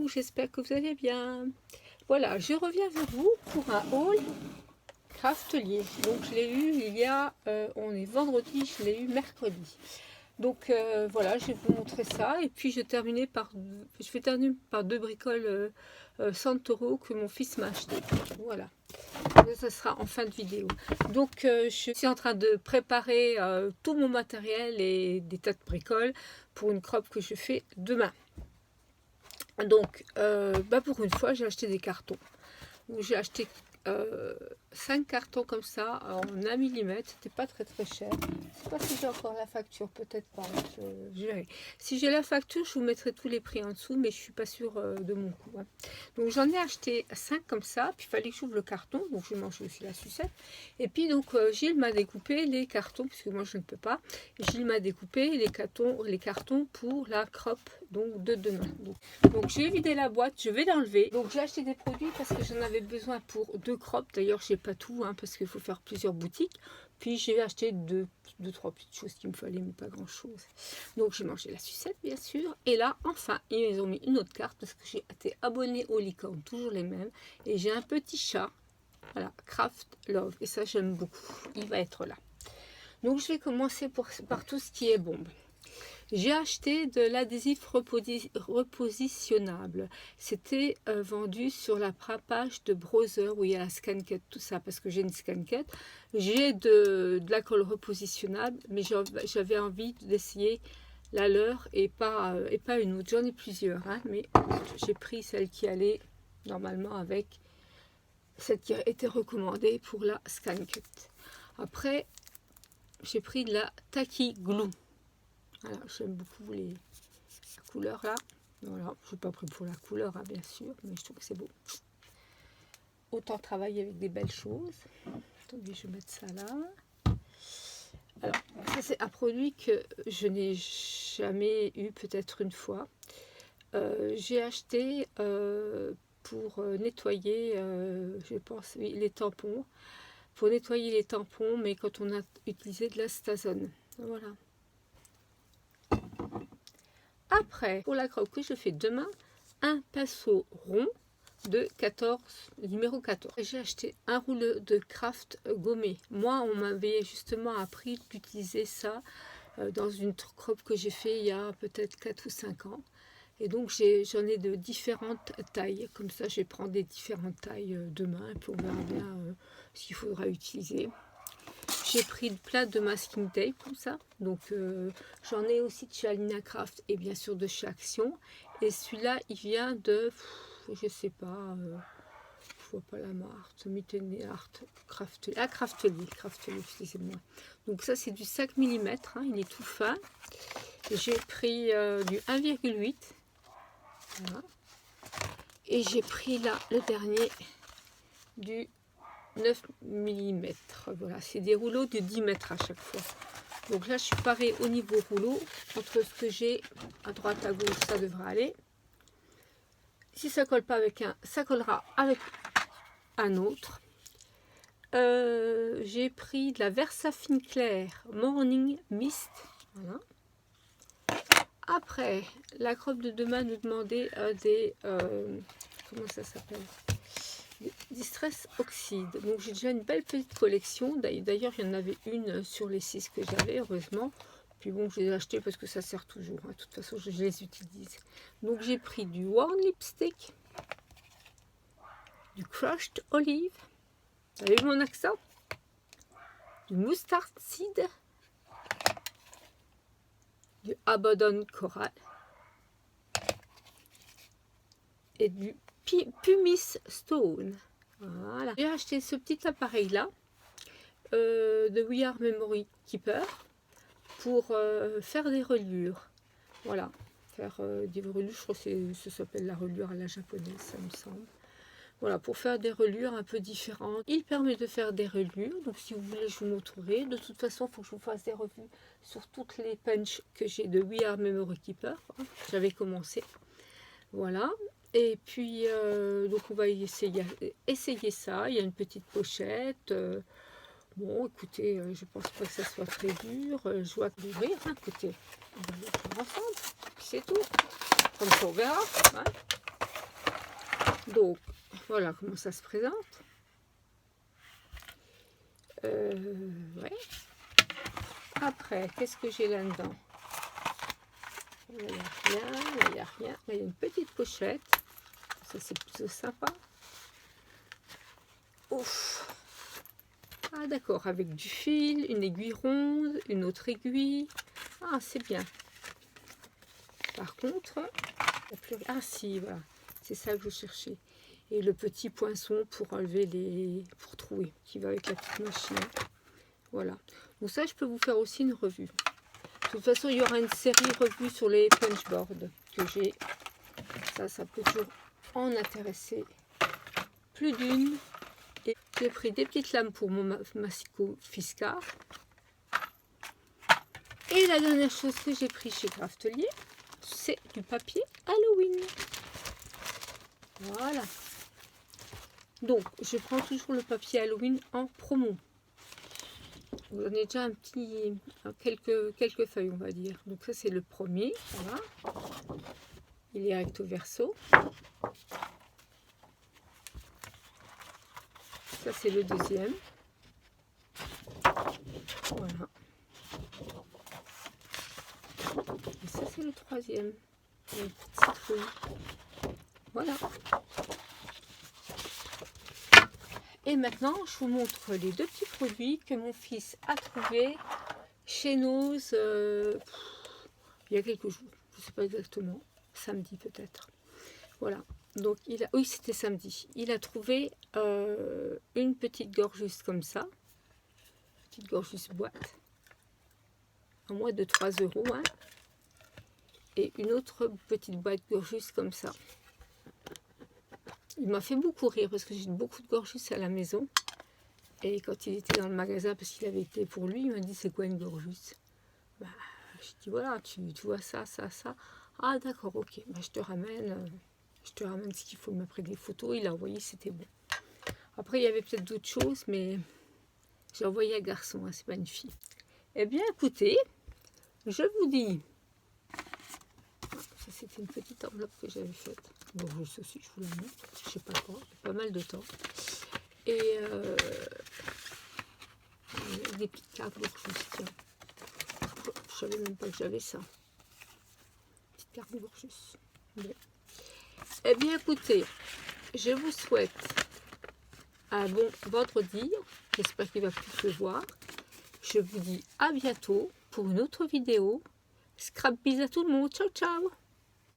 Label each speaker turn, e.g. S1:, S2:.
S1: Coucou, j'espère que vous allez bien. Voilà, je reviens vers vous pour un haul Craftelier. Donc je l'ai eu il y a, on est vendredi, je l'ai eu mercredi. Donc voilà, je vais vous montrer ça. Et puis je vais terminer par deux bricoles Santoro que mon fils m'a acheté. Voilà, ça sera en fin de vidéo. Donc je suis en train de préparer tout mon matériel et des tas de bricoles pour une crop que je fais demain. Donc, pour une fois, j'ai acheté des cartons. J'ai acheté 5 cartons comme ça en 1 mm. C'était pas très cher. Je sais pas si j'ai encore la facture, peut-être pas. Je verrai. Si j'ai la facture, je vous mettrai tous les prix en dessous, mais je suis pas sûre de mon coup. Hein. Donc j'en ai acheté 5 comme ça. Puis il fallait que j'ouvre le carton, donc j'ai mangé aussi la sucette. Et puis donc Gilles m'a découpé les cartons, puisque moi je ne peux pas. Gilles m'a découpé les cartons pour la crop donc de demain. Donc je vais vider la boîte, je vais l'enlever. Donc j'ai acheté des produits parce que j'en avais besoin pour 2 crops. D'ailleurs j'ai pas tout hein, parce qu'il faut faire plusieurs boutiques. Puis j'ai acheté deux, trois petites choses qu'il me fallait, mais pas grand chose. Donc j'ai mangé la sucette bien sûr. Et là enfin ils ont mis une autre carte parce que j'ai été abonnée aux licornes, toujours les mêmes. Et j'ai un petit chat, voilà, Craft Love. Et ça j'aime beaucoup, il va être là. Donc je vais commencer par tout ce qui est bombe. J'ai acheté de l'adhésif repositionnable. C'était vendu sur la page de Browser où il y a la ScanCut, tout ça, parce que j'ai une ScanCut. J'ai de la colle repositionnable, mais j'avais envie d'essayer la leur et pas une autre. J'en ai plusieurs, hein, mais j'ai pris celle qui allait normalement avec celle qui a été recommandée pour la ScanCut. Après, j'ai pris de la Tacky Glue. Voilà, j'aime beaucoup la couleur là. Voilà, je n'ai pas pris pour la couleur, hein, bien sûr, mais je trouve que c'est beau. Autant travailler avec des belles choses. Attendez, je vais mettre ça là. Alors, ça c'est un produit que je n'ai jamais eu, peut-être une fois. J'ai acheté pour nettoyer, je pense, oui, les tampons. Pour nettoyer les tampons, mais quand on a utilisé de la Stazone. Voilà. Après, pour la crop que je fais demain, un pinceau rond de 14, numéro 14. J'ai acheté un rouleau de craft gommé. Moi, on m'avait justement appris d'utiliser ça dans une crop que j'ai fait il y a peut-être 4 ou 5 ans. Et donc, j'en ai de différentes tailles. Comme ça, je vais prendre des différentes tailles demain. Et puis, on verra bien ce qu'il faudra utiliser. J'ai pris plein de masking tape comme ça. Donc j'en ai aussi de chez Alina Craft et bien sûr de chez Action. Et celui-là, il vient de, je sais pas, je vois pas la marque, Mitten Art, Craftelier, excusez-moi. Donc ça c'est du 5 mm, hein, il est tout fin. J'ai pris du 1,8. Voilà. Et j'ai pris là le dernier du 9 mm. Voilà, c'est des rouleaux de 10 mètres à chaque fois. Donc là, je suis parée au niveau rouleau. Entre ce que j'ai à droite, à gauche, ça devrait aller. Si ça colle pas avec un, ça collera avec un autre. J'ai pris de la Versafine Clair Morning Mist. Voilà. Après, la crop de demain nous demandait des... comment ça s'appelle ? Distress Oxide. Donc j'ai déjà une belle petite collection. D'ailleurs, il y en avait une sur les 6 que j'avais, heureusement. Puis bon, je les ai achetés parce que ça sert toujours. Hein. De toute façon, je les utilise. Donc j'ai pris du Warm Lipstick, du Crushed Olive. Vous avez vu mon accent? Du Mustard Seed, du Abaddon Coral et du Pumice Stone. Voilà. J'ai acheté ce petit appareil là de We Are Memory Keeper pour faire des reliures. Voilà, faire des reliures. Je crois que ça s'appelle la reliure à la japonaise, ça me semble. Voilà, pour faire des reliures un peu différentes. Il permet de faire des reliures. Donc si vous voulez, je vous montrerai. De toute façon, il faut que je vous fasse des revues sur toutes les punches que j'ai de We Are Memory Keeper. J'avais commencé. Voilà. Et puis, donc on va essayer ça. Il y a une petite pochette. Bon, écoutez, je pense pas que ça soit très dur. Je vois l'ouvrir. Hein, écoutez, on va l'ouvrir ensemble. C'est tout. Comme ça, on verra. Hein. Donc, voilà comment ça se présente. Ouais. Après, qu'est-ce que j'ai là-dedans? Il n'y a rien, il n'y a rien. Il y a une petite pochette. Ça, c'est plutôt sympa. Ouf. Ah, d'accord, avec du fil, une aiguille ronde, une autre aiguille. Ah, c'est bien. Par contre, ah si, voilà, c'est ça que je cherchais. Et le petit poinçon pour enlever les... pour trouer, qui va avec la petite machine. Voilà. Donc ça, je peux vous faire aussi une revue. De toute façon, il y aura une série revue sur les punchboards que j'ai. Ça peut toujours en intéresser plus d'une. Et j'ai pris des petites lames pour mon massicot Fiskars. Et la dernière chose que j'ai pris chez Craftelier, c'est du papier Halloween. Voilà. Donc, je prends toujours le papier Halloween en promo. J'en ai déjà un petit, quelques feuilles, on va dire. Donc ça, c'est le premier. Voilà. Il est recto verso. Ça, c'est le deuxième. Voilà. Et ça, c'est le troisième. Une petite citrouille. Voilà. Et maintenant, je vous montre les deux petits produits que mon fils a trouvés chez Nose il y a quelques jours. Je ne sais pas exactement. Samedi peut-être. Voilà. Donc, oui, c'était samedi. Il a trouvé une petite gorgeuse comme ça. Petite gorgeuse boîte. À moins de 3 €. Hein. Et une autre petite boîte gorgeuse comme ça. Il m'a fait beaucoup rire parce que j'ai beaucoup de gorgeus à la maison. Et quand il était dans le magasin, parce qu'il avait été pour lui, il m'a dit c'est quoi une gorgeuse? Bah, je dis voilà, tu vois ça, ça, ça. Ah d'accord, ok, bah, je te ramène ce qu'il faut. Il m'a pris des photos, il a envoyé, c'était bon. Après il y avait peut-être d'autres choses, mais j'ai envoyé un garçon, hein, c'est pas une fille. Eh bien écoutez, je vous dis, ça c'était une petite enveloppe que j'avais faite. Gorgeuse aussi, je vous la montre, je sais pas quoi, il y a pas mal de temps. Et des petites cartes gorgeuses, tiens. Je savais même pas que j'avais ça. Petite carte gorgeuse. Bon. Eh bien écoutez, je vous souhaite un bon vendredi. J'espère qu'il va plus pleuvoir. Je vous dis à bientôt pour une autre vidéo. Scrap bis à tout le monde. Ciao ciao.